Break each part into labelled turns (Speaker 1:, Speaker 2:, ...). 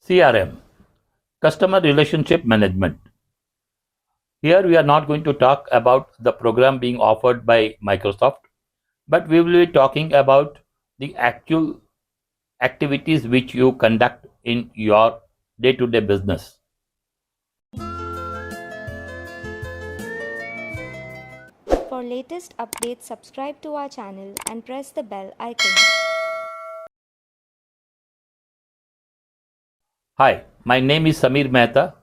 Speaker 1: CRM, Customer Relationship Management. Here we are not going to talk about the program being offered by Microsoft, but we will be talking about the actual activities which you conduct in your day-to-day business.
Speaker 2: For latest updates, subscribe to our channel and press the bell icon.
Speaker 1: Hi, my name is Samir Mehta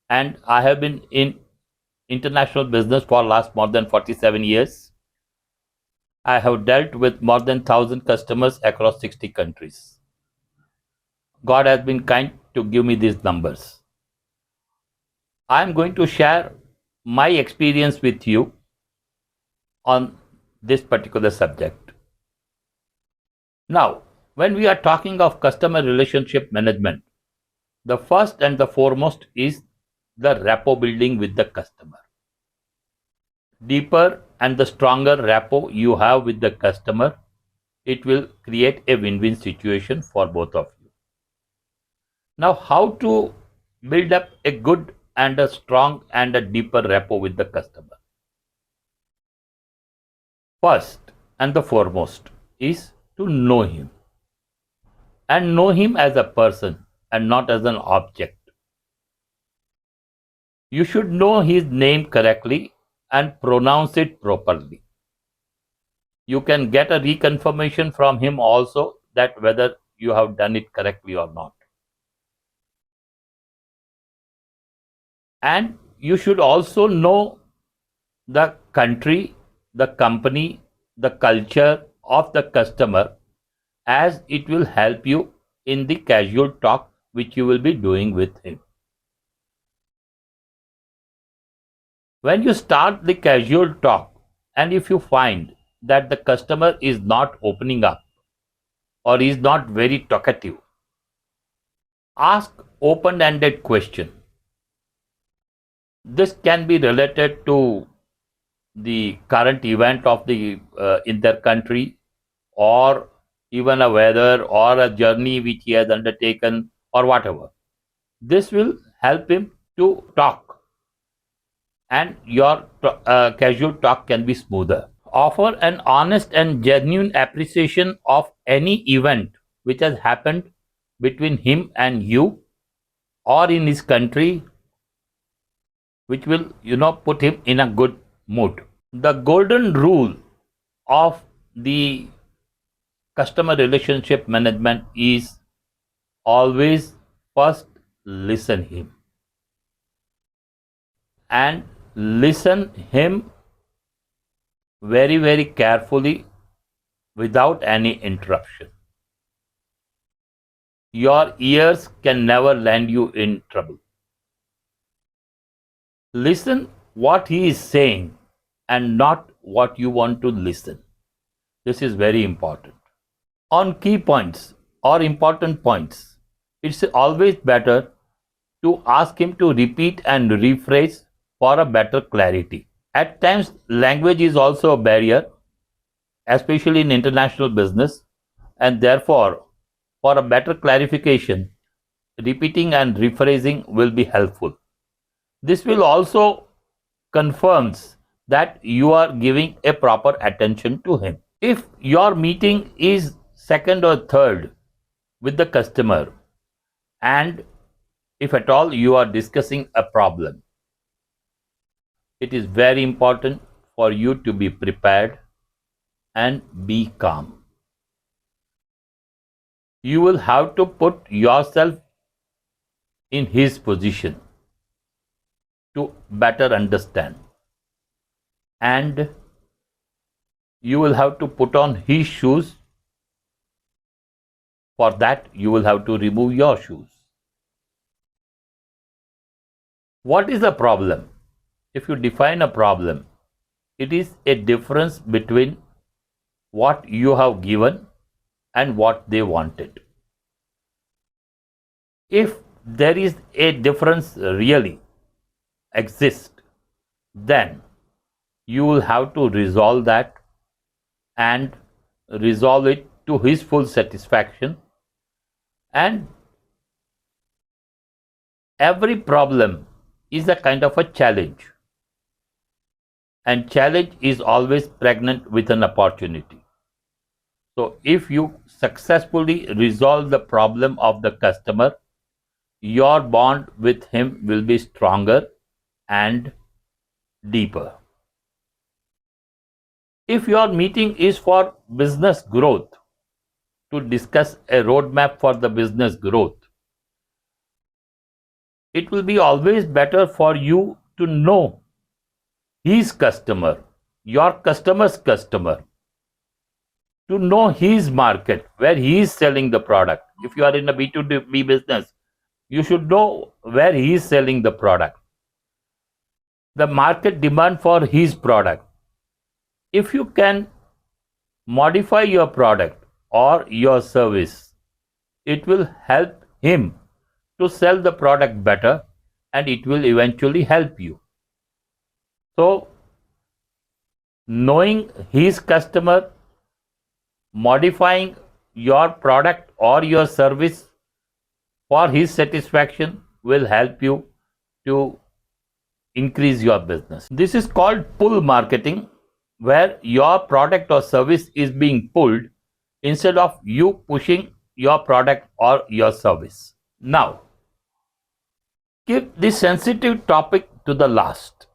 Speaker 1: and I have been in international business for last more than 47 years. I have dealt with more than 1,000 customers across 60 countries. God has been kind to give me these numbers. I am going to share my experience with you on this particular subject. Now, when we are talking of customer relationship management, the first and the foremost is the rapport building with the customer. Deeper and the stronger rapport you have with the customer, it will create a win-win situation for both of you. Now, how to build up a good and a strong and a deeper rapport with the customer? First and the foremost is to know him, and know him as a person and not as an object. You should know his name correctly and pronounce it properly. You can get a reconfirmation from him also that whether you have done it correctly or not. And you should also know the country, the company, the culture of the customer, as it will help you in the casual talk which you will be doing with him. When you start the casual talk, and if you find that the customer is not opening up or is not very talkative, ask open-ended question. This can be related to the current event of the in their country, or even a weather or a journey which he has undertaken or whatever. This will help him to talk, and your casual talk can be smoother. Offer an honest and genuine appreciation of any event which has happened between him and you or in his country, which will put him in a good mood. The golden rule of the customer relationship management is always first listen him, and listen him very, very carefully without any interruption. Your ears can never land you in trouble. Listen what he is saying and not what you want to listen. This is very important. On key points or important points, it's always better to ask him to repeat and rephrase for a better clarity. At times, language is also a barrier, especially in international business, and therefore, for a better clarification, repeating and rephrasing will be helpful. This will also confirms that you are giving a proper attention to him. If your meeting is second or third with the customer, and if at all you are discussing a problem, it is very important for you to be prepared and be calm. You will have to put yourself in his position to better understand, and you will have to put on his shoes. For that, you will have to remove your shoes. What is the problem? If you define a problem, it is a difference between what you have given and what they wanted. If there is a difference really exist, then you will have to resolve that and resolve it to his full satisfaction, and Every problem is a kind of a challenge, and challenge is always pregnant with an opportunity. So if you successfully resolve the problem of the customer, your bond with him will be stronger and deeper. If your meeting is for business growth, to discuss a roadmap for the business growth, it will be always better for you to know his customer, your customer's customer, to know his market, where he is selling the product. If you are in a B2B business, you should know where he is selling the product, the market demand for his product. If you can modify your product or your service, it will help him to sell the product better, and it will eventually help you. So, knowing his customer, modifying your product or your service for his satisfaction will help you to increase your business. This is called pull marketing, where your product or service is being pulled instead of you pushing your product or your service. Now, keep this sensitive topic to the last,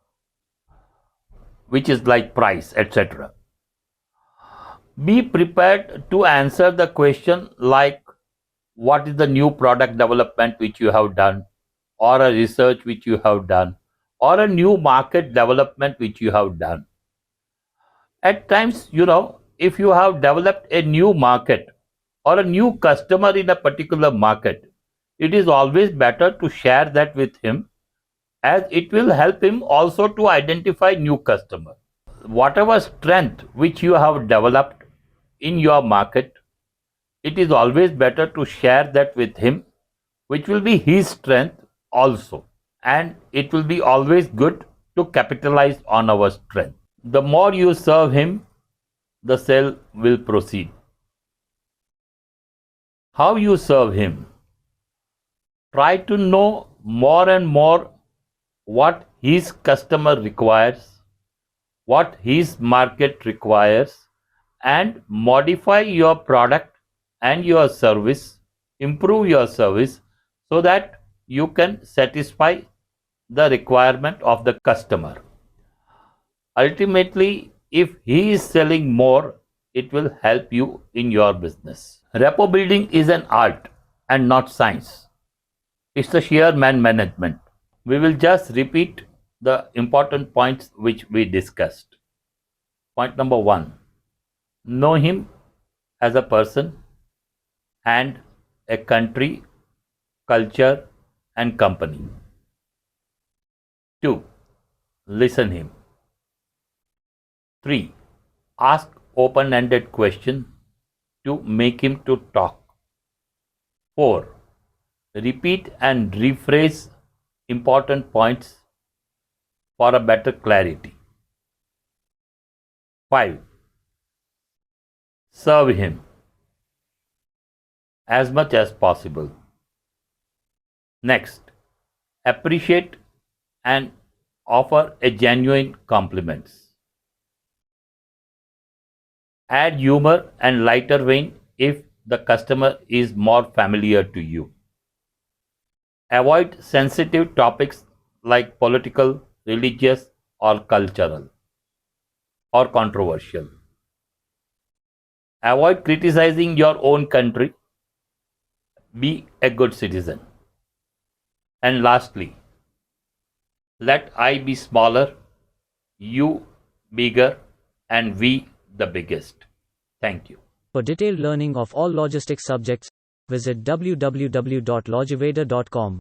Speaker 1: which is like price, etc. Be prepared to answer the question like, what is the new product development which you have done, or a research which you have done, or a new market development which you have done. At times, if you have developed a new market or a new customer in a particular market, it is always better to share that with him, as it will help him also to identify new customer. Whatever strength which you have developed in your market, it is always better to share that with him, which will be his strength also, and it will be always good to capitalize on our strength. The more you serve him, the sale will proceed. How you serve him? Try to know more and more what his customer requires, what his market requires, and modify your product and your service, improve your service, so that you can satisfy the requirement of the customer. Ultimately, if he is selling more, it will help you in your business. Rapport building is an art and not science. It's the sheer man management. We will just repeat the important points which we discussed. Point number 1, know him as a person and a country, culture, and company. 2, listen him. 3, ask open-ended question to make him to talk. 4, repeat and rephrase important points for a better clarity. 5, serve him as much as possible. Next, appreciate and offer a genuine compliments. Add humor and lighter vein if the customer is more familiar to you. Avoid sensitive topics like political, religious, or cultural, or controversial. Avoid criticizing your own country. Be a good citizen. And lastly, let I be smaller, you bigger, and we the biggest. Thank you.
Speaker 3: For detailed learning of all logistics subjects, visit www.logiveda.com.